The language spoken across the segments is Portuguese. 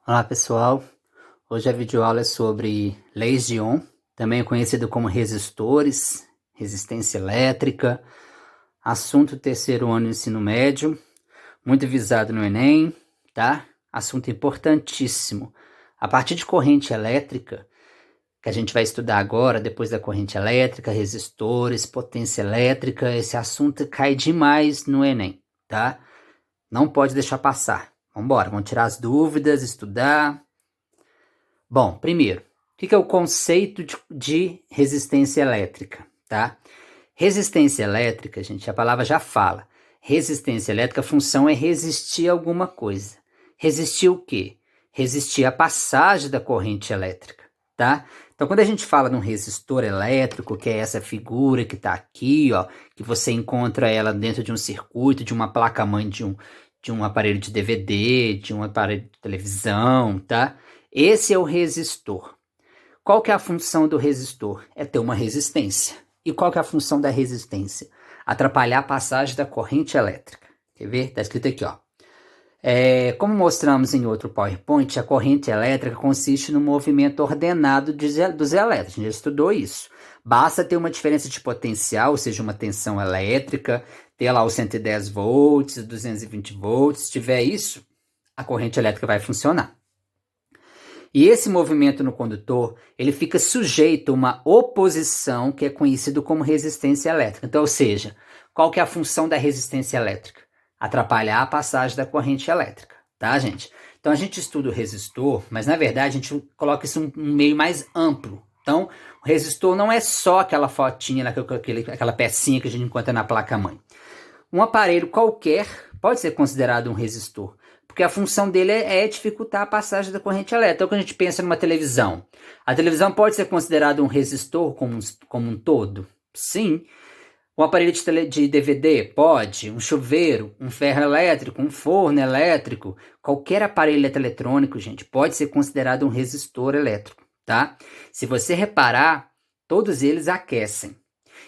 Olá pessoal, hoje a videoaula é sobre leis de Ohm, também conhecido como resistores, resistência elétrica, assunto terceiro ano do ensino médio, muito visado no Enem, tá? Assunto importantíssimo. A partir de corrente elétrica, que a gente vai estudar agora, depois da corrente elétrica, resistores, potência elétrica, esse assunto cai demais no Enem, tá? Não pode deixar passar. Vamos tirar as dúvidas, estudar. Bom, primeiro, o que é o conceito de resistência elétrica, tá? Resistência elétrica, gente, a palavra já fala. Resistência elétrica, a função é resistir a alguma coisa. Resistir o quê? Resistir a passagem da corrente elétrica, tá? Então, quando a gente fala num resistor elétrico, que é essa figura que está aqui, ó, que você encontra ela dentro de um circuito, de uma placa-mãe de um aparelho de DVD, de um aparelho de televisão, tá? Esse é o resistor. Qual que é a função do resistor? É ter uma resistência. E qual que é a função da resistência? Atrapalhar a passagem da corrente elétrica. Quer ver? Está escrito aqui, ó. Como mostramos em outro PowerPoint, a corrente elétrica consiste no movimento ordenado dos elétrons. A gente já estudou isso. Basta ter uma diferença de potencial, ou seja, uma tensão elétrica, ter lá os 110 volts, 220 volts. Se tiver isso, a corrente elétrica vai funcionar. E esse movimento no condutor, ele fica sujeito a uma oposição que é conhecido como resistência elétrica. Então, ou seja, qual que é a função da resistência elétrica? Atrapalhar a passagem da corrente elétrica, tá, gente? Então, a gente estuda o resistor, mas na verdade a gente coloca isso um meio mais amplo. Então, o resistor não é só aquela fotinha, aquela pecinha que a gente encontra na placa-mãe. Um aparelho qualquer pode ser considerado um resistor, porque a função dele é dificultar a passagem da corrente elétrica. Então, quando a gente pensa numa televisão, a televisão pode ser considerada um resistor como um todo? Sim. Um aparelho de DVD? Pode. Um chuveiro, um ferro elétrico, um forno elétrico, qualquer aparelho eletrônico, gente, pode ser considerado um resistor elétrico, tá? Se você reparar, todos eles aquecem.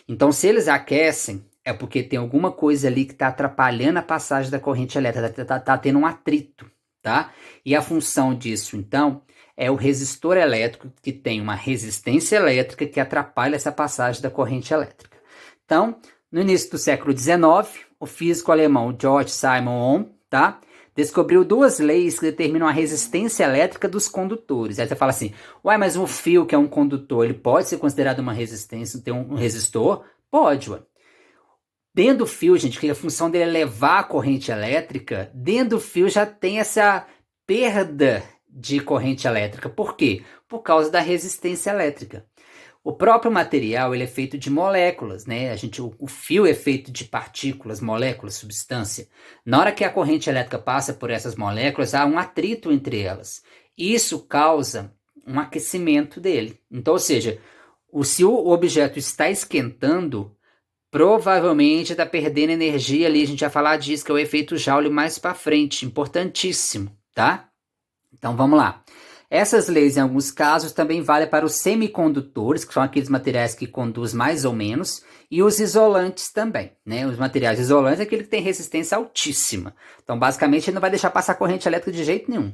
Então, se eles aquecem, é porque tem alguma coisa ali que está atrapalhando a passagem da corrente elétrica, tá tendo um atrito, tá? E a função disso, então, é o resistor elétrico que tem uma resistência elétrica que atrapalha essa passagem da corrente elétrica. Então, no início do século XIX, o físico alemão George Simon Ohm, tá? Descobriu duas leis que determinam a resistência elétrica dos condutores. Aí você fala assim, uai, mas um fio que é um condutor, ele pode ser considerado uma resistência, ter um resistor? Pode, ué. Dentro do fio, gente, que a função dele é levar a corrente elétrica, dentro do fio já tem essa perda de corrente elétrica. Por quê? Por causa da resistência elétrica. O próprio material ele é feito de moléculas, né? O fio é feito de partículas, moléculas, substância. Na hora que a corrente elétrica passa por essas moléculas, há um atrito entre elas. Isso causa um aquecimento dele. Então, ou seja, se o objeto está esquentando, provavelmente está perdendo energia ali. A gente vai falar disso, que é o efeito Joule mais para frente. Importantíssimo, tá? Então, vamos lá. Essas leis, em alguns casos, também valem para os semicondutores, que são aqueles materiais que conduzem mais ou menos, e os isolantes também, né? Os materiais isolantes é aquele que tem resistência altíssima. Então, basicamente, ele não vai deixar passar corrente elétrica de jeito nenhum.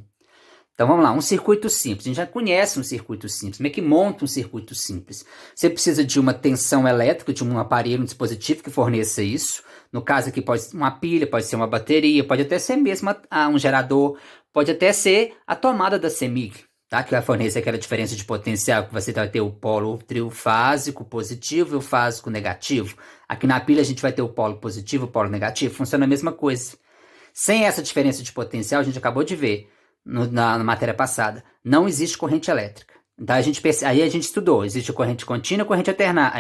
Então, vamos lá. Um circuito simples. A gente já conhece um circuito simples. Como é que monta um circuito simples? Você precisa de uma tensão elétrica, de um aparelho, um dispositivo que forneça isso. No caso aqui, pode ser uma pilha, pode ser uma bateria, pode até ser mesmo um gerador, pode até ser a tomada da CEMIG, tá? Que vai fornecer aquela diferença de potencial, que você vai ter o polo trifásico positivo e o fásico negativo. Aqui na pilha a gente vai ter o polo positivo e o polo negativo. Funciona a mesma coisa. Sem essa diferença de potencial, a gente acabou de ver na matéria passada, não existe corrente elétrica. Então aí a gente estudou, existe corrente contínua, corrente alterna,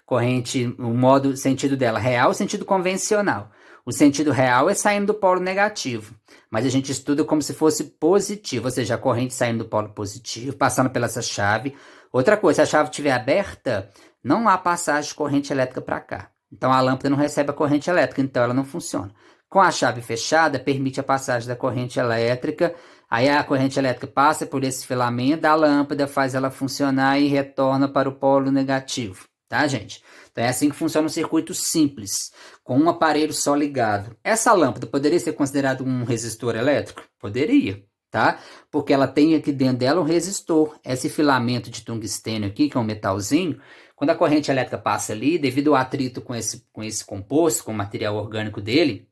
corrente, o sentido dela real, sentido convencional. O sentido real é saindo do polo negativo, mas a gente estuda como se fosse positivo, ou seja, a corrente saindo do polo positivo, passando pela essa chave. Outra coisa, se a chave estiver aberta, não há passagem de corrente elétrica para cá. Então a lâmpada não recebe a corrente elétrica, então ela não funciona. Com a chave fechada, permite a passagem da corrente elétrica. Aí a corrente elétrica passa por esse filamento da lâmpada, faz ela funcionar e retorna para o polo negativo. Tá, gente? Então é assim que funciona um circuito simples, com um aparelho só ligado. Essa lâmpada poderia ser considerada um resistor elétrico? Poderia. tá? Porque ela tem aqui dentro dela um resistor. Esse filamento de tungstênio aqui, que é um metalzinho, quando a corrente elétrica passa ali, devido ao atrito com esse composto, com o material orgânico dele,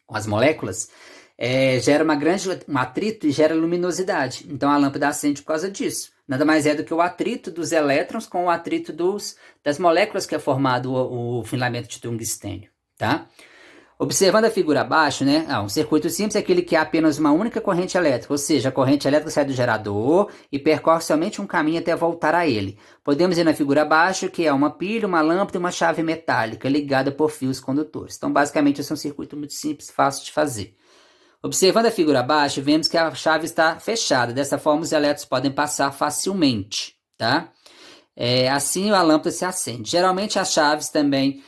com as moléculas, gera um atrito e gera luminosidade. Então a lâmpada acende por causa disso. Nada mais é do que o atrito dos elétrons com o atrito das moléculas que é formado o filamento de tungstênio, tá? Observando a figura abaixo, né? Um circuito simples é aquele que há apenas uma única corrente elétrica, ou seja, a corrente elétrica sai do gerador e percorre somente um caminho até voltar a ele. Podemos ver na figura abaixo que é uma pilha, uma lâmpada e uma chave metálica ligada por fios condutores. Então, basicamente, esse é um circuito muito simples, fácil de fazer. Observando a figura abaixo, vemos que a chave está fechada. Dessa forma, os elétrons podem passar facilmente, tá? Assim, a lâmpada se acende. Geralmente, as chaves também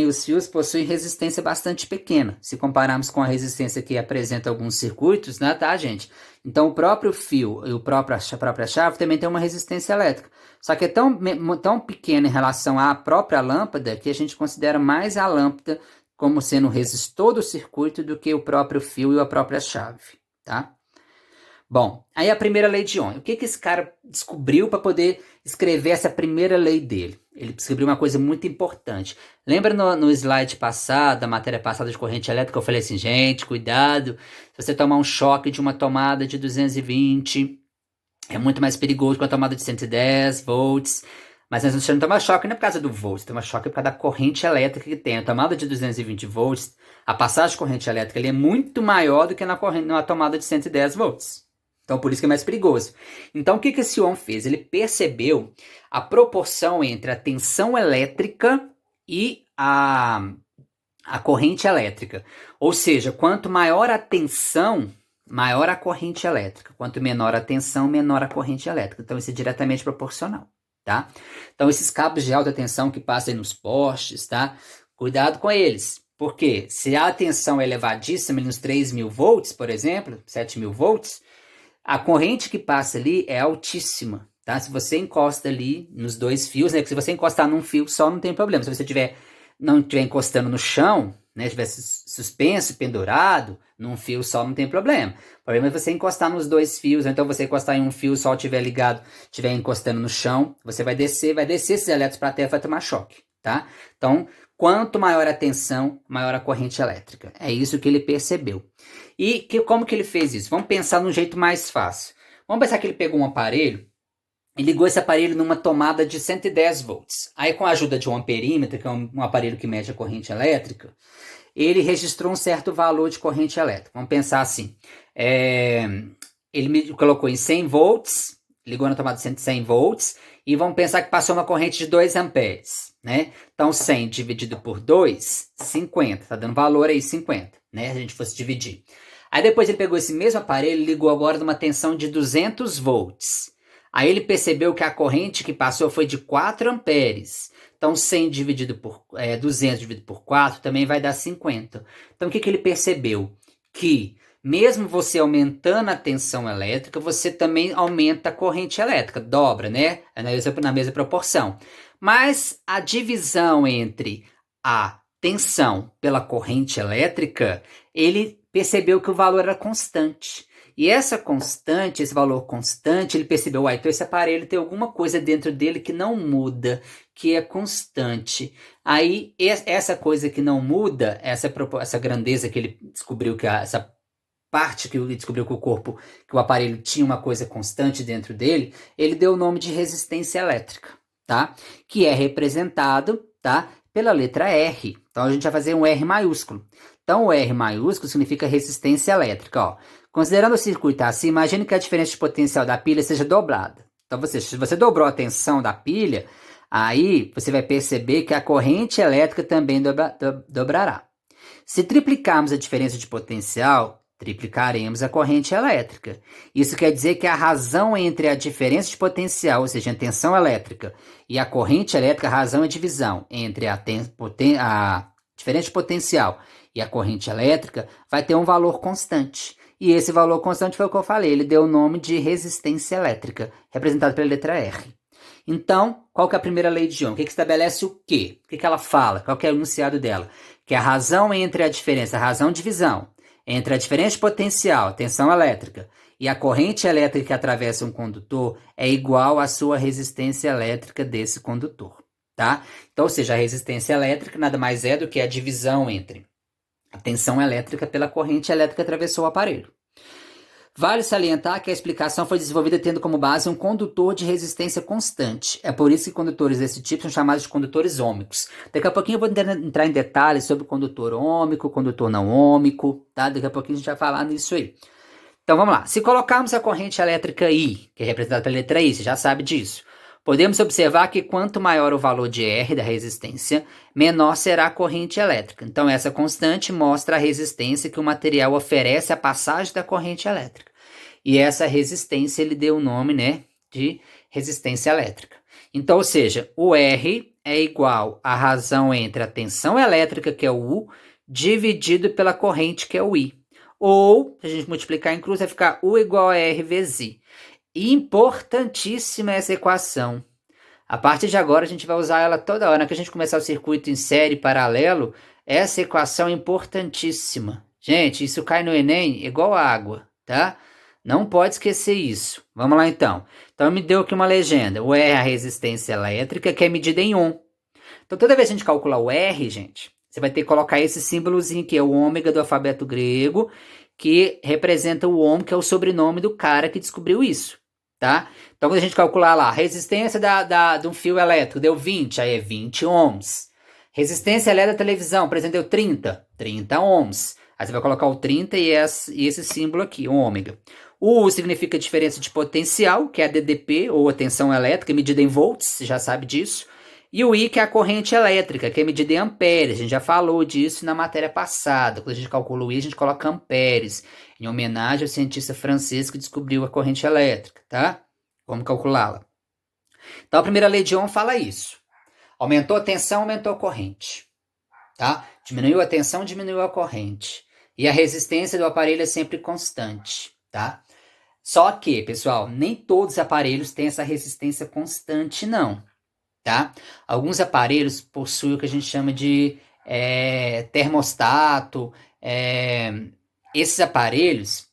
os fios possuem resistência bastante pequena, se compararmos com a resistência que apresenta alguns circuitos, né, tá, gente? Então, o próprio fio e a própria chave também tem uma resistência elétrica. Só que é tão pequena em relação à própria lâmpada que a gente considera mais a lâmpada como sendo o resistor do circuito do que o próprio fio e a própria chave, tá? Bom, aí a primeira lei de Ohm. O que esse cara descobriu para poder escrever essa primeira lei dele? Ele descobriu uma coisa muito importante. Lembra no slide passado, da matéria passada de corrente elétrica, eu falei assim, gente, cuidado, se você tomar um choque de uma tomada de 220, é muito mais perigoso que uma tomada de 110 volts. Mas você não toma choque não é por causa do volt, você toma choque por causa da corrente elétrica que tem. A tomada de 220 volts, a passagem de corrente elétrica ele é muito maior do que na tomada de 110 volts. Então, por isso que é mais perigoso. Então, o que esse Ohm fez? Ele percebeu a proporção entre a tensão elétrica e a corrente elétrica. Ou seja, quanto maior a tensão, maior a corrente elétrica. Quanto menor a tensão, menor a corrente elétrica. Então, isso é diretamente proporcional, tá? Então, esses cabos de alta tensão que passam aí nos postes, tá? Cuidado com eles. Porque se a tensão é elevadíssima, nos 3.000 volts, por exemplo, 7.000 volts, a corrente que passa ali é altíssima, tá? Se você encosta ali nos dois fios, né? Porque se você encostar num fio só, não tem problema. Se você não estiver encostando no chão, né? Estiver suspenso, pendurado, num fio só, não tem problema. O problema é você encostar nos dois fios, então você encostar em um fio só, estiver ligado, estiver encostando no chão, você vai descer esses elétrons para a terra e vai tomar choque, tá? Então, quanto maior a tensão, maior a corrente elétrica. É isso que ele percebeu. E como que ele fez isso? Vamos pensar num jeito mais fácil. Vamos pensar que ele pegou um aparelho e ligou esse aparelho numa tomada de 110 volts. Aí, com a ajuda de um amperímetro, que é um aparelho que mede a corrente elétrica, ele registrou um certo valor de corrente elétrica. Vamos pensar assim. Ele colocou em 100 volts, ligou na tomada de 100 volts, e vamos pensar que passou uma corrente de 2 amperes, né? Então, 100 dividido por 2, 50. Tá dando valor aí, 50, né? Se a gente fosse dividir. Aí depois ele pegou esse mesmo aparelho e ligou agora numa tensão de 200 volts. Aí ele percebeu que a corrente que passou foi de 4 amperes. Então, 100 dividido por 200 dividido por 4 também vai dar 50. Então, o que ele percebeu? Que mesmo você aumentando a tensão elétrica, você também aumenta a corrente elétrica, dobra, né? Na mesma proporção. Mas a divisão entre a tensão pela corrente elétrica, ele percebeu que o valor era constante. E esse valor constante, ele percebeu, então esse aparelho tem alguma coisa dentro dele que não muda, que é constante. Aí, essa coisa que não muda, essa grandeza que ele descobriu, essa parte que ele descobriu que o aparelho tinha uma coisa constante dentro dele, ele deu o nome de resistência elétrica, tá? Que é representado, tá? Pela letra R. Então, a gente vai fazer um R maiúsculo. Então, o R maiúsculo significa resistência elétrica, ó. Considerando o circuito assim, imagine que a diferença de potencial da pilha seja dobrada. Então, se você dobrou a tensão da pilha, aí você vai perceber que a corrente elétrica também dobrará. Se triplicarmos a diferença de potencial, triplicaremos a corrente elétrica. Isso quer dizer que a razão entre a diferença de potencial, ou seja, a tensão elétrica, e a corrente elétrica, a razão é a divisão entre a diferença de potencial e a corrente elétrica, vai ter um valor constante. E esse valor constante foi o que eu falei, ele deu o nome de resistência elétrica, representado pela letra R. Então, qual que é a primeira lei de Ohm? O que estabelece o quê? O que ela fala? Qual que é o enunciado dela? Que a razão entre a diferença, a razão divisão, entre a diferença de potencial, tensão elétrica, e a corrente elétrica que atravessa um condutor é igual à sua resistência elétrica desse condutor, tá? Então, ou seja, a resistência elétrica nada mais é do que a divisão entre a tensão elétrica pela corrente elétrica que atravessou o aparelho. Vale salientar que a explicação foi desenvolvida tendo como base um condutor de resistência constante. É por isso que condutores desse tipo são chamados de condutores ômicos. Daqui a pouquinho eu vou entrar em detalhes sobre o condutor ômico, condutor não ômico, tá? Daqui a pouquinho a gente vai falar nisso aí. Então vamos lá. Se colocarmos a corrente elétrica I, que é representada pela letra I, você já sabe disso, podemos observar que quanto maior o valor de R da resistência, menor será a corrente elétrica. Então essa constante mostra a resistência que o material oferece à passagem da corrente elétrica. E essa resistência ele deu o nome, né, de resistência elétrica. Então, ou seja, o R é igual à razão entre a tensão elétrica, que é o U, dividido pela corrente, que é o I. Ou, se a gente multiplicar em cruz, vai ficar U igual a R vezes I. Importantíssima essa equação. A partir de agora, a gente vai usar ela toda hora. Na que a gente começar o circuito em série paralelo, essa equação é importantíssima. Gente, isso cai no Enem igual água, tá? Não pode esquecer isso. Vamos lá, então. Então, me deu aqui uma legenda. O R é a resistência elétrica, que é medida em ohm. Então, toda vez que a gente calcular o R, gente, você vai ter que colocar esse símbolozinho que é o ômega do alfabeto grego, que representa o ohm, que é o sobrenome do cara que descobriu isso, tá? Então, quando a gente calcular lá, a resistência de um fio elétrico deu 20, aí é 20 ohms. Resistência elétrica da televisão, por exemplo, deu 30 ohms. Aí você vai colocar o 30 e esse símbolo aqui, o ômega. O U significa diferença de potencial, que é a DDP, ou a tensão elétrica, medida em volts, você já sabe disso. E o I, que é a corrente elétrica, que é medida em amperes. A gente já falou disso na matéria passada. Quando a gente calcula o I, a gente coloca amperes, em homenagem ao cientista francês que descobriu a corrente elétrica, tá? Vamos calculá-la. Então, a primeira lei de Ohm fala isso. Aumentou a tensão, aumentou a corrente, tá? Diminuiu a tensão, diminuiu a corrente. E a resistência do aparelho é sempre constante, tá? Só que, pessoal, nem todos os aparelhos têm essa resistência constante, não, tá? Alguns aparelhos possuem o que a gente chama de termostato. Esses aparelhos,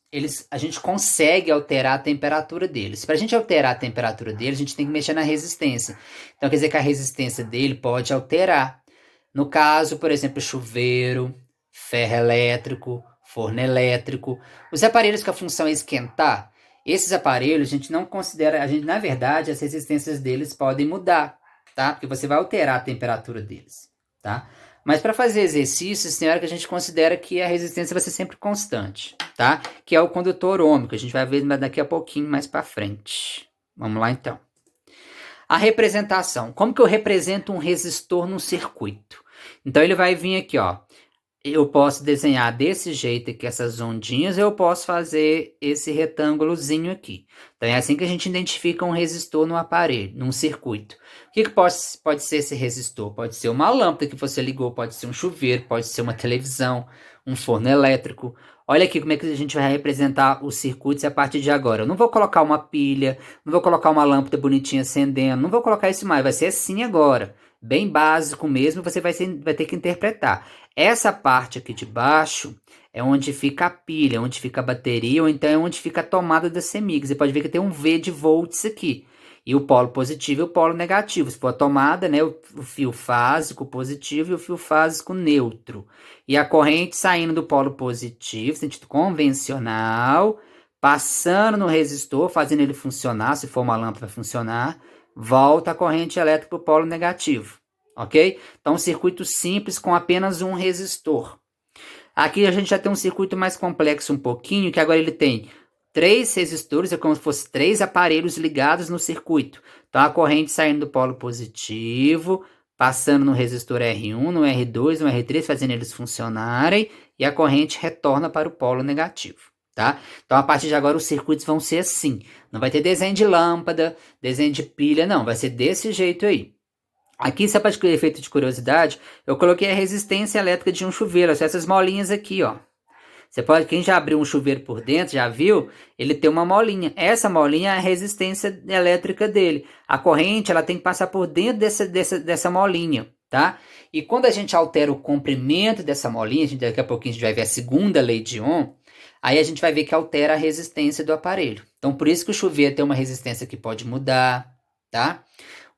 a gente consegue alterar a temperatura deles. Para a gente alterar a temperatura deles, a gente tem que mexer na resistência. Então, quer dizer que a resistência dele pode alterar. No caso, por exemplo, chuveiro, ferro elétrico, forno elétrico. Os aparelhos que a função é esquentar, esses aparelhos a gente não considera, na verdade, as resistências deles podem mudar, tá? Porque você vai alterar a temperatura deles, tá? Mas para fazer exercícios, tem hora que a gente considera que a resistência vai ser sempre constante, tá? Que é o condutor ômico, a gente vai ver daqui a pouquinho mais para frente. Vamos lá, então. A representação. Como que eu represento um resistor num circuito? Então, ele vai vir aqui, ó. Eu posso desenhar desse jeito aqui, essas ondinhas, eu posso fazer esse retângulozinho aqui. Então, é assim que a gente identifica um resistor no aparelho, num circuito. O que pode ser esse resistor? Pode ser uma lâmpada que você ligou, pode ser um chuveiro, pode ser uma televisão, um forno elétrico. Olha aqui como é que a gente vai representar os circuitos a partir de agora. Eu não vou colocar uma pilha, não vou colocar uma lâmpada bonitinha acendendo, não vou colocar isso mais, vai ser assim agora. Bem básico mesmo, você vai ter que interpretar. Essa parte aqui de baixo é onde fica a pilha, onde fica a bateria, ou então é onde fica a tomada da CEMIG. Você pode ver que tem um V de volts aqui. E o polo positivo e o polo negativo. Se for a tomada, né, o fio fásico positivo e o fio fásico neutro. E a corrente saindo do polo positivo, sentido convencional, passando no resistor, fazendo ele funcionar, se for uma lâmpada vai funcionar, volta a corrente elétrica para o polo negativo, ok? Então, um circuito simples com apenas um resistor. Aqui a gente já tem um circuito mais complexo um pouquinho, que agora ele tem 3 resistores, é como se fosse 3 aparelhos ligados no circuito. Então, a corrente saindo do polo positivo, passando no resistor R1, no R2, no R3, fazendo eles funcionarem, e a corrente retorna para o polo negativo. Tá? Então, a partir de agora, os circuitos vão ser assim. Não vai ter desenho de lâmpada, desenho de pilha, não. Vai ser desse jeito aí. Aqui, só para efeito de curiosidade, eu coloquei a resistência elétrica de um chuveiro. São essas molinhas aqui, ó. Quem já abriu um chuveiro por dentro, já viu? Ele tem uma molinha. Essa molinha é a resistência elétrica dele. A corrente, ela tem que passar por dentro dessa molinha, tá? E quando a gente altera o comprimento dessa molinha, daqui a pouquinho a gente vai ver a segunda lei de Ohm, aí a gente vai ver que altera a resistência do aparelho. Então, por isso que o chuveiro tem uma resistência que pode mudar, tá?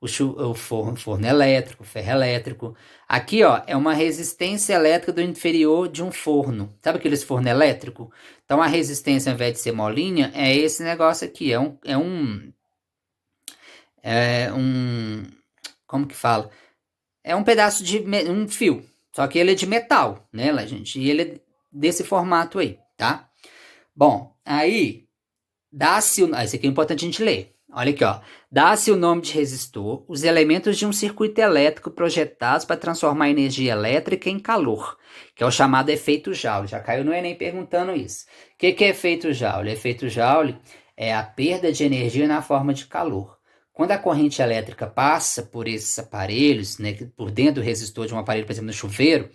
O forno elétrico, o ferro elétrico. Aqui, ó, é uma resistência elétrica do inferior de um forno. Sabe aqueles forno elétrico? Então, a resistência, ao invés de ser molinha, é esse negócio aqui. Como que fala? É um pedaço de um fio. Só que ele é de metal, né, gente? E ele é desse formato aí, tá? Bom, aí dá-se o... Esse aqui é importante a gente ler. Olha aqui, ó. Dá-se o nome de resistor os elementos de um circuito elétrico projetados para transformar energia elétrica em calor, que é o chamado efeito Joule. Já caiu no Enem perguntando isso. O que é efeito Joule? Efeito Joule é a perda de energia na forma de calor. Quando a corrente elétrica passa por esses aparelhos, né, por dentro do resistor de um aparelho, por exemplo, no chuveiro,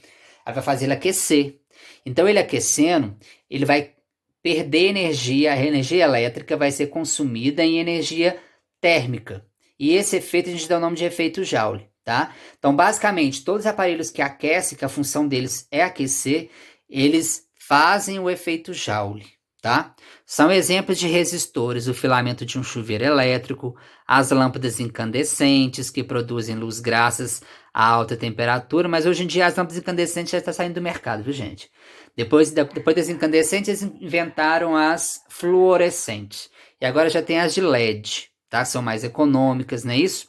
ela vai fazer ele aquecer. Então, ele aquecendo, ele vai perder energia, a energia elétrica vai ser consumida em energia térmica. E esse efeito a gente dá o nome de efeito Joule, tá? Então, basicamente, todos os aparelhos que aquecem, que a função deles é aquecer, eles fazem o efeito Joule, tá? São exemplos de resistores, o filamento de um chuveiro elétrico, as lâmpadas incandescentes que produzem luz graças a alta temperatura, mas hoje em dia as lâmpadas incandescentes já estão saindo do mercado, viu, gente? Depois das incandescentes, eles inventaram as fluorescentes. E agora já tem as de LED, tá? São mais econômicas, não é isso?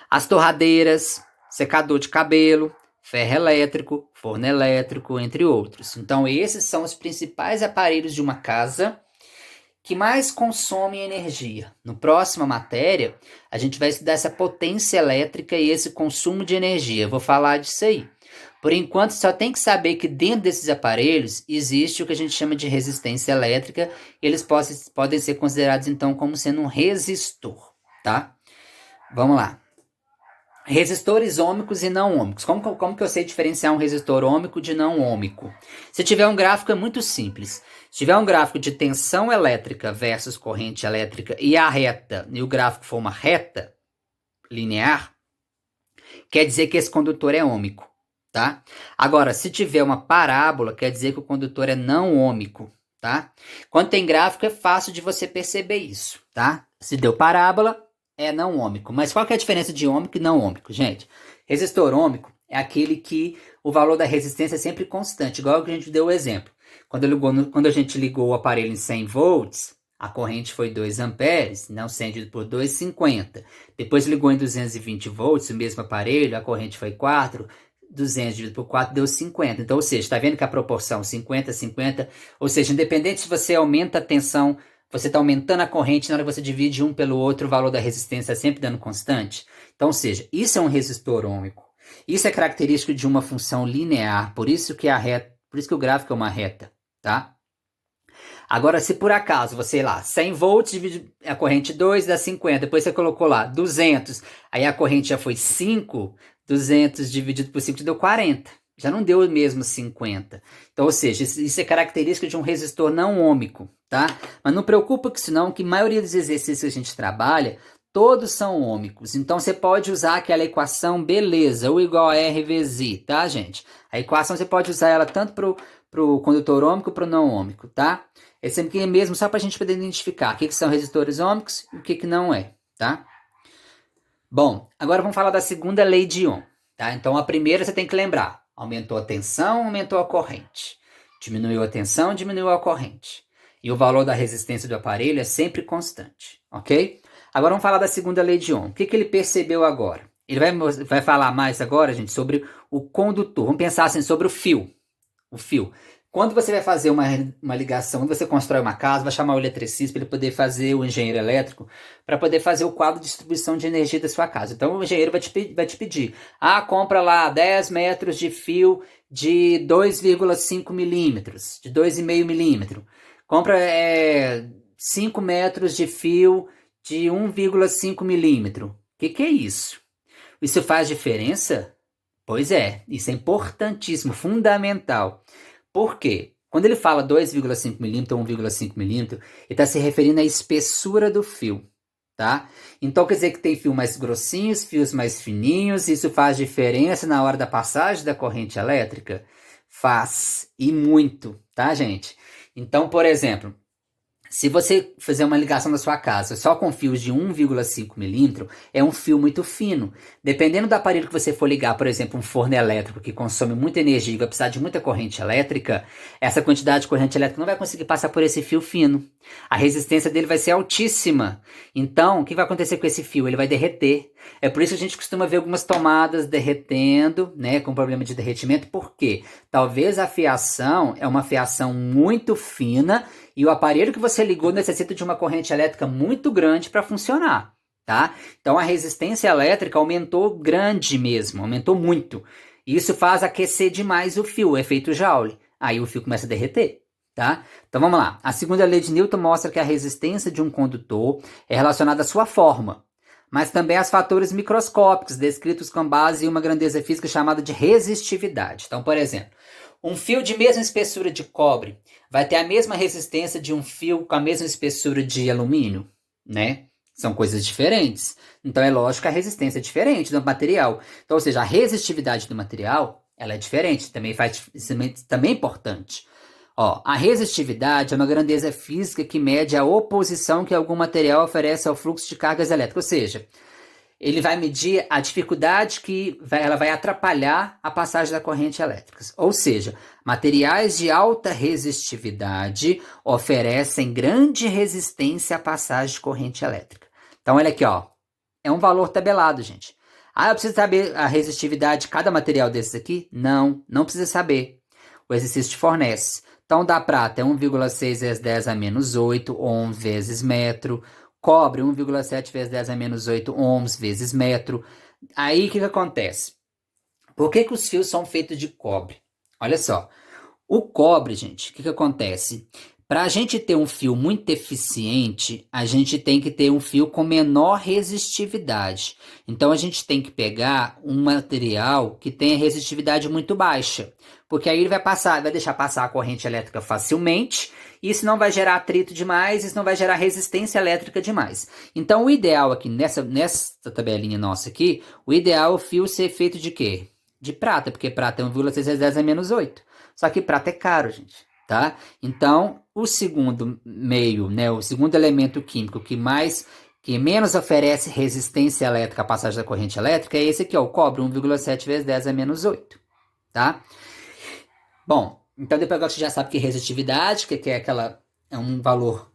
As torradeiras, secador de cabelo, ferro elétrico, forno elétrico, entre outros. Então, esses são os principais aparelhos de uma casa que mais consomem energia. No próxima matéria, a gente vai estudar essa potência elétrica e esse consumo de energia. Eu vou falar disso aí. Por enquanto, só tem que saber que dentro desses aparelhos existe o que a gente chama de resistência elétrica. E eles podem ser considerados, então, como sendo um resistor, tá? Vamos lá. Resistores ômicos e não ômicos. Como que eu sei diferenciar um resistor ômico de não ômico? Se tiver um gráfico, é muito simples. Se tiver um gráfico de tensão elétrica versus corrente elétrica e a reta, e o gráfico for uma reta linear, quer dizer que esse condutor é ômico, tá? Agora, se tiver uma parábola, quer dizer que o condutor é não ômico, tá? Quando tem gráfico, é fácil de você perceber isso, tá? Se deu parábola, é não ômico. Mas qual que é a diferença de ômico e não ômico, gente? Resistor ômico é aquele que o valor da resistência é sempre constante, igual que a gente deu o exemplo. Quando a gente ligou o aparelho em 100 volts, a corrente foi 2 amperes, não 100 dividido por 2, 50. Depois ligou em 220 volts, o mesmo aparelho, a corrente foi 4, 200 dividido por 4 deu 50. Então, ou seja, está vendo que a proporção 50, 50, ou seja, independente se você aumenta a tensão, você está aumentando a corrente, na hora que você divide um pelo outro, o valor da resistência é sempre dando constante. Então, ou seja, isso é um resistor ômico. Isso é característico de uma função linear, por isso que o gráfico é uma reta, tá? Agora, se por acaso você lá, 100 volts divide a corrente 2 dá 50, depois você colocou lá 200, aí a corrente já foi 5, 200 dividido por 5 deu 40. Já não deu mesmo 50. Então, ou seja, isso é característica de um resistor não ômico, tá? Mas não preocupa que senão, que a maioria dos exercícios que a gente trabalha, todos são ômicos. Então, você pode usar aquela equação, beleza, U igual a R vezes I, tá, gente? A equação você pode usar ela tanto para o condutor ômico e para o não ômico, tá? Esse aqui é mesmo só para a gente poder identificar o que são resistores ômicos e o que não é, tá? Bom, agora vamos falar da segunda lei de Ohm, tá? Então, a primeira você tem que lembrar. Aumentou a tensão, aumentou a corrente. Diminuiu a tensão, diminuiu a corrente. E o valor da resistência do aparelho é sempre constante, ok? Agora vamos falar da segunda lei de Ohm. O que ele percebeu agora? Ele vai falar mais agora, gente, sobre o condutor. Vamos pensar assim, sobre o fio. O fio. Quando você vai fazer uma ligação, quando você constrói uma casa, vai chamar o eletricista para ele poder fazer, o engenheiro elétrico, para poder fazer o quadro de distribuição de energia da sua casa. Então o engenheiro vai te pedir, compra lá 10 metros de fio de 2,5 milímetros, de 2,5 milímetros. Compra 5 metros de fio de 1,5 milímetro. O que é isso? Isso faz diferença? Pois é, isso é importantíssimo, fundamental. Por quê? Quando ele fala 2,5 milímetros ou 1,5 milímetro, ele está se referindo à espessura do fio, tá? Então quer dizer que tem fios mais grossinhos, fios mais fininhos, isso faz diferença na hora da passagem da corrente elétrica? Faz, e muito, tá, gente? Então, por exemplo, se você fizer uma ligação da sua casa só com fios de 1,5 milímetro, é um fio muito fino. Dependendo do aparelho que você for ligar, por exemplo, um forno elétrico que consome muita energia e vai precisar de muita corrente elétrica, essa quantidade de corrente elétrica não vai conseguir passar por esse fio fino. A resistência dele vai ser altíssima. Então, o que vai acontecer com esse fio? Ele vai derreter. É por isso que a gente costuma ver algumas tomadas derretendo, né, com problema de derretimento. Por quê? Talvez a fiação é uma fiação muito fina e o aparelho que você ligou necessita de uma corrente elétrica muito grande para funcionar, tá? Então a resistência elétrica aumentou grande mesmo, aumentou muito. Isso faz aquecer demais o fio, o efeito Joule. Aí o fio começa a derreter, tá? Então vamos lá. A segunda lei de Newton mostra que a resistência de um condutor é relacionada à sua forma, mas também aos fatores microscópicos descritos com base em uma grandeza física chamada de resistividade. Então, por exemplo, um fio de mesma espessura de cobre vai ter a mesma resistência de um fio com a mesma espessura de alumínio, né? São coisas diferentes. Então é lógico que a resistência é diferente do material. Então, ou seja, a resistividade do material, ela é diferente, também é importante. Ó, a resistividade é uma grandeza física que mede a oposição que algum material oferece ao fluxo de cargas elétricas, ou seja, ele vai medir a dificuldade que ela vai atrapalhar a passagem da corrente elétrica. Ou seja, materiais de alta resistividade oferecem grande resistência à passagem de corrente elétrica. Então, olha aqui, ó, é um valor tabelado, gente. Ah, eu preciso saber a resistividade de cada material desses aqui? Não, não precisa saber. O exercício te fornece. Então, da prata é 1,6 vezes 10 a menos 8 ohm vezes metro. Cobre 1,7 vezes 10 a menos 8 ohms vezes metro. Aí o que acontece? Por que os fios são feitos de cobre? Olha só, o cobre, gente, o que acontece? Para a gente ter um fio muito eficiente, a gente tem que ter um fio com menor resistividade. Então a gente tem que pegar um material que tenha resistividade muito baixa, porque aí ele vai deixar passar a corrente elétrica facilmente. Isso não vai gerar atrito demais, isso não vai gerar resistência elétrica demais. Então o ideal aqui nessa tabelinha nossa aqui, o ideal é o fio ser feito de quê? De prata, porque prata é 1,6 vezes 10 a menos 8. Só que prata é caro, gente, tá? Então, o segundo meio, né, o segundo elemento químico que menos oferece resistência elétrica à passagem da corrente elétrica é esse aqui, ó, o cobre, 1,7 vezes 10 a menos 8, tá? Bom, então depois agora você já sabe que resistividade, que é um valor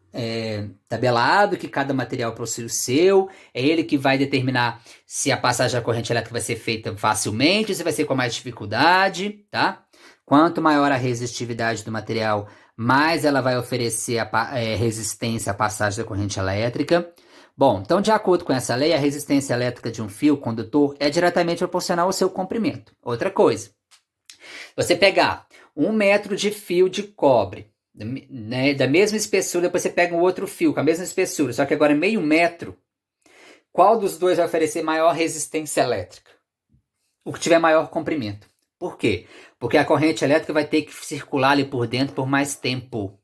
tabelado, que cada material possui o seu, é ele que vai determinar se a passagem da corrente elétrica vai ser feita facilmente, se vai ser com mais dificuldade, tá? Quanto maior a resistividade do material, mais ela vai oferecer resistência à passagem da corrente elétrica. Bom, então de acordo com essa lei, a resistência elétrica de um fio condutor é diretamente proporcional ao seu comprimento. Outra coisa, você pegar 1 metro de fio de cobre, né, da mesma espessura, depois você pega um outro fio com a mesma espessura, só que agora é meio metro, qual dos dois vai oferecer maior resistência elétrica? O que tiver maior comprimento. Por quê? Porque a corrente elétrica vai ter que circular ali por dentro por mais tempo.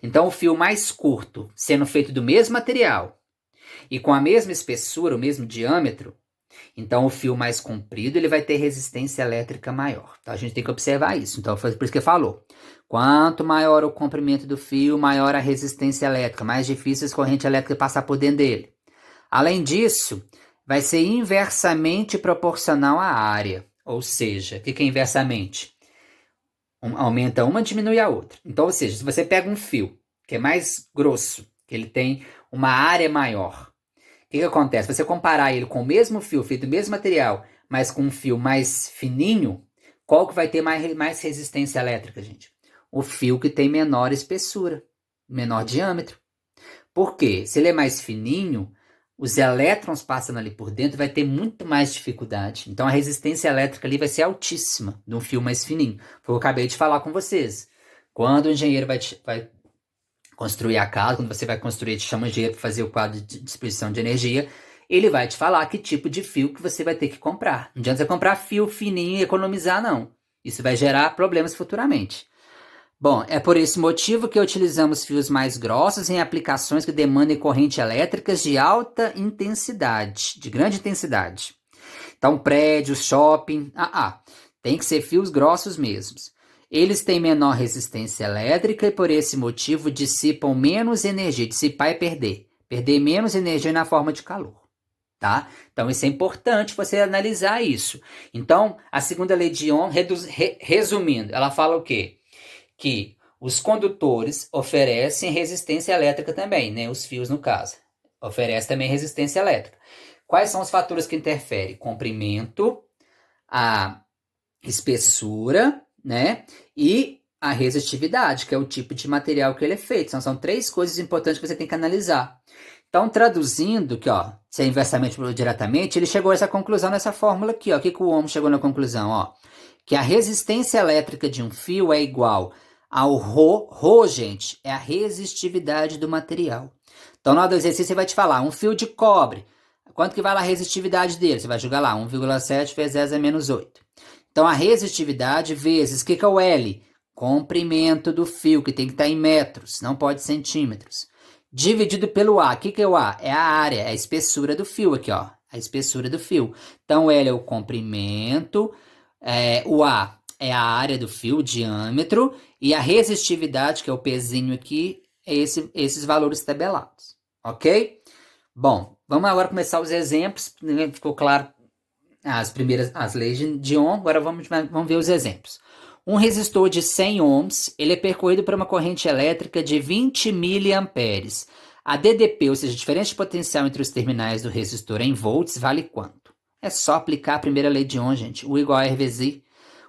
Então o fio mais curto, sendo feito do mesmo material e com a mesma espessura, o mesmo diâmetro, então o fio mais comprido ele vai ter resistência elétrica maior. Então a gente tem que observar isso. Então foi por isso que falou. Quanto maior o comprimento do fio, maior a resistência elétrica, mais difícil a corrente elétrica passar por dentro dele. Além disso, vai ser inversamente proporcional à área. Ou seja, o que é inversamente? Aumenta uma, diminui a outra. Então, ou seja, se você pega um fio que é mais grosso, que ele tem uma área maior, o que acontece? Você comparar ele com o mesmo fio, feito do mesmo material, mas com um fio mais fininho, qual que vai ter mais resistência elétrica, gente? O fio que tem menor espessura, menor diâmetro. Por quê? Se ele é mais fininho, os elétrons passando ali por dentro vai ter muito mais dificuldade. Então a resistência elétrica ali vai ser altíssima de um fio mais fininho. Foi o que eu acabei de falar com vocês. Quando o engenheiro vai construir a casa, quando você vai construir, te chama o engenheiro para fazer o quadro de disposição de energia, ele vai te falar que tipo de fio que você vai ter que comprar. Não adianta você comprar fio fininho e economizar, não. Isso vai gerar problemas futuramente. Bom, é por esse motivo que utilizamos fios mais grossos em aplicações que demandem corrente elétricas de alta intensidade, de grande intensidade. Então, prédios, shopping, tem que ser fios grossos mesmos. Eles têm menor resistência elétrica e por esse motivo dissipam menos energia. Dissipar é perder. Perder menos energia na forma de calor. Tá? Então, isso é importante você analisar isso. Então, a segunda lei de Ohm, resumindo, ela fala o quê? Que os condutores oferecem resistência elétrica também, né? Os fios, no caso. Oferece também resistência elétrica. Quais são os fatores que interferem? Comprimento, a espessura, né? E a resistividade, que é o tipo de material que ele é feito. Então, são três coisas importantes que você tem que analisar. Então, traduzindo, que ó, se é inversamente ou diretamente, ele chegou a essa conclusão nessa fórmula aqui, ó. O que o Ohm chegou na conclusão, ó? Que a resistência elétrica de um fio é igual ao Rho, gente, é a resistividade do material. Então, na hora do exercício, você vai te falar, um fio de cobre, quanto que vai lá a resistividade dele? Você vai jogar lá, 1,7 vezes 10 a menos 8. Então, a resistividade vezes, o que é o L? Comprimento do fio, que tem que estar em metros, não pode centímetros. Dividido pelo A. O que é o A? É a área, é a espessura do fio aqui, ó. A espessura do fio. Então, L é o comprimento, o A é a área do fio, o diâmetro, e a resistividade, que é o Pzinho aqui, é esses valores tabelados. Ok? Bom, vamos agora começar os exemplos. Ficou claro as leis de Ohm, agora vamos ver os exemplos. Um resistor de 100 ohms, ele é percorrido por uma corrente elétrica de 20 miliamperes. A DDP, ou seja, a diferença de potencial entre os terminais do resistor em volts, vale quanto? É só aplicar a primeira lei de Ohm, gente. U igual a R vezes I.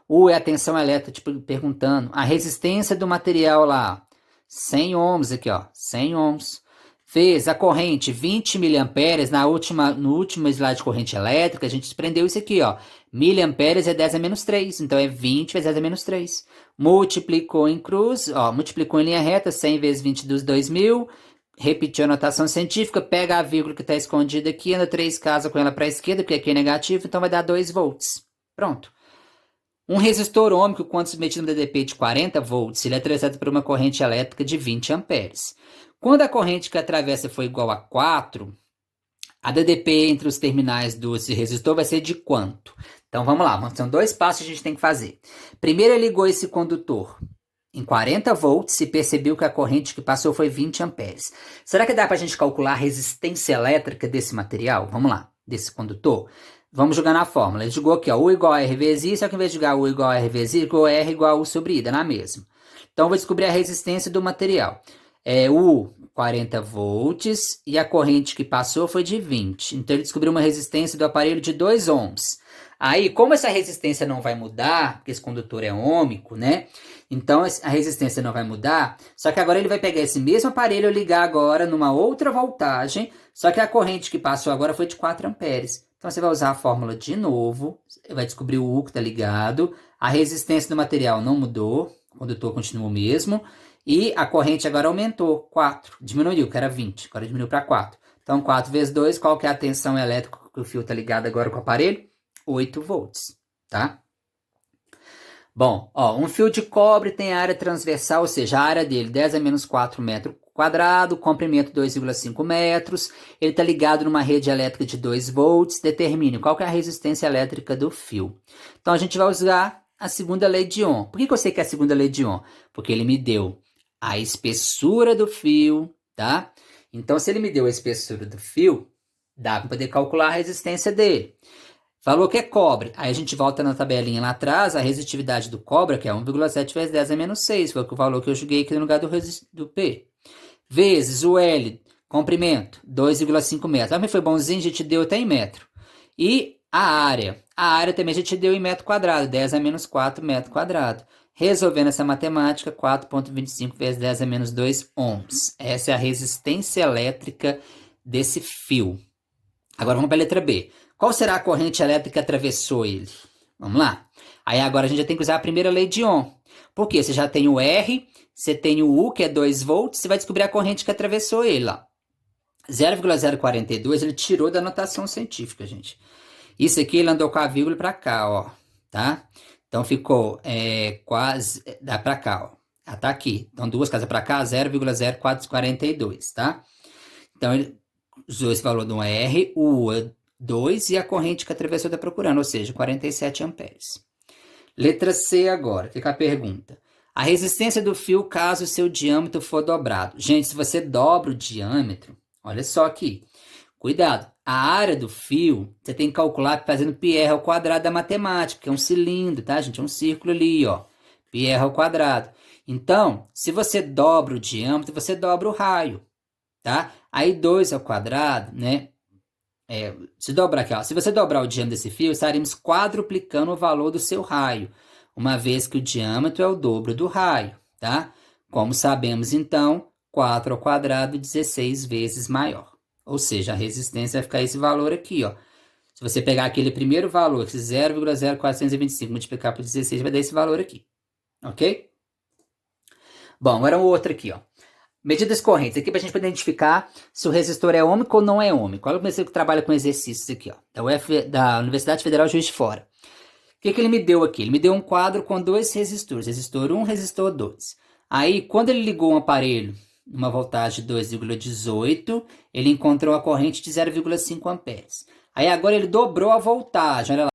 U é a tensão elétrica, tipo, perguntando. A resistência do material lá, 100 ohms aqui, ó, 100 ohms. Fez a corrente 20 miliamperes no último slide de corrente elétrica, a gente desprendeu isso aqui, ó. Miliamperes é 10 a menos 3, então é 20 vezes 10 a menos 3. Multiplicou em cruz, ó, multiplicou em linha reta, 100 vezes 20 dos 2.000. Repetiu a notação científica, pega a vírgula que está escondida aqui, anda 3 casas com ela para a esquerda, porque aqui é negativo, então vai dar 2 volts. Pronto. Um resistor ohmico, quando submetido no DDP de 40 volts, ele é atravessado por uma corrente elétrica de 20 amperes. Quando a corrente que atravessa for igual a 4, a DDP entre os terminais desse resistor vai ser de quanto? Então vamos lá, são 2 passos que a gente tem que fazer. Primeiro ele ligou esse condutor em 40 volts e percebeu que a corrente que passou foi 20 amperes. Será que dá para a gente calcular a resistência elétrica desse material? Vamos lá, desse condutor? Vamos jogar na fórmula. Ele jogou aqui, ó, U igual a R vezes I, só que em vez de jogar U igual a R vezes I, jogou R igual a U sobre I, dá na mesma. Então, eu vou descobrir a resistência do material. U, 40 volts, e a corrente que passou foi de 20. Então, ele descobriu uma resistência do aparelho de 2 ohms. Aí, como essa resistência não vai mudar, porque esse condutor é ôhmico, né? Então, a resistência não vai mudar, só que agora ele vai pegar esse mesmo aparelho e ligar agora numa outra voltagem, só que a corrente que passou agora foi de 4 amperes. Então, você vai usar a fórmula de novo, vai descobrir o U que está ligado, a resistência do material não mudou, o condutor continua o mesmo, e a corrente agora aumentou, 4, diminuiu, que era 20, agora diminuiu para 4. Então, 4 vezes 2, qual que é a tensão elétrica que o fio está ligado agora com o aparelho? 8 volts, tá? Bom, ó, um fio de cobre tem área transversal, ou seja, a área dele 10 a menos 4 metros quadrado, comprimento 2,5 metros, ele está ligado numa rede elétrica de 2 volts, determine qual que é a resistência elétrica do fio. Então, a gente vai usar a segunda lei de Ohm. Por que eu sei que é a segunda lei de Ohm? Porque ele me deu a espessura do fio, tá? Então, se ele me deu a espessura do fio, dá para poder calcular a resistência dele. Falou que é cobre. Aí a gente volta na tabelinha lá atrás, a resistividade do cobre, que é 1,7 vezes 10 a menos 6, foi o valor que eu joguei aqui no lugar do P. Vezes o L, comprimento, 2,5 metros. Mas foi bonzinho, a gente deu até em metro. E a área também a gente deu em metro quadrado, 10 a menos 4 metro quadrado. Resolvendo essa matemática, 4,25 vezes 10 a menos 2 ohms. Essa é a resistência elétrica desse fio. Agora vamos para a letra B. Qual será a corrente elétrica que atravessou ele? Vamos lá. Aí agora a gente já tem que usar a primeira lei de Ohm. Por quê? Você já tem o R, você tem o U, que é 2 volts, você vai descobrir a corrente que atravessou ele lá. 0,042 ele tirou da notação científica, gente. Isso aqui ele andou com a vírgula para cá, ó, tá? Então ficou quase, dá para cá, ó. Ah, tá aqui. Então, duas casas para cá, 0,0442, tá? Então, ele usou esse valor do R, o U é 2 e a corrente que a travessura está procurando, ou seja, 47 amperes. Letra C agora, fica a pergunta. A resistência do fio caso o seu diâmetro for dobrado. Gente, se você dobra o diâmetro, olha só aqui. Cuidado, a área do fio, você tem que calcular fazendo πr ao quadrado da matemática, que é um cilindro, tá, gente? É um círculo ali, ó. πr ao quadrado. Então, se você dobra o diâmetro, você dobra o raio, tá? Aí 2 ao quadrado, né? Se dobrar aqui, ó. Se você dobrar o diâmetro desse fio, estaremos quadruplicando o valor do seu raio, uma vez que o diâmetro é o dobro do raio, tá? Como sabemos, então, 4 ao quadrado, 16 vezes maior. Ou seja, a resistência vai ficar esse valor aqui, ó. Se você pegar aquele primeiro valor, esse 0,0425, multiplicar por 16, vai dar esse valor aqui. Ok? Bom, agora um outro aqui, ó. Medidas correntes, aqui para a gente poder identificar se o resistor é ohmico ou não é ohmico. Olha como você trabalha com exercícios aqui, ó, da Universidade Federal Juiz de Fora. O que ele me deu aqui? Ele me deu um quadro com dois resistores, resistor 1, resistor 2. Aí, quando ele ligou um aparelho, uma voltagem de 2,18, ele encontrou a corrente de 0,5 amperes. Aí agora ele dobrou a voltagem, olha lá.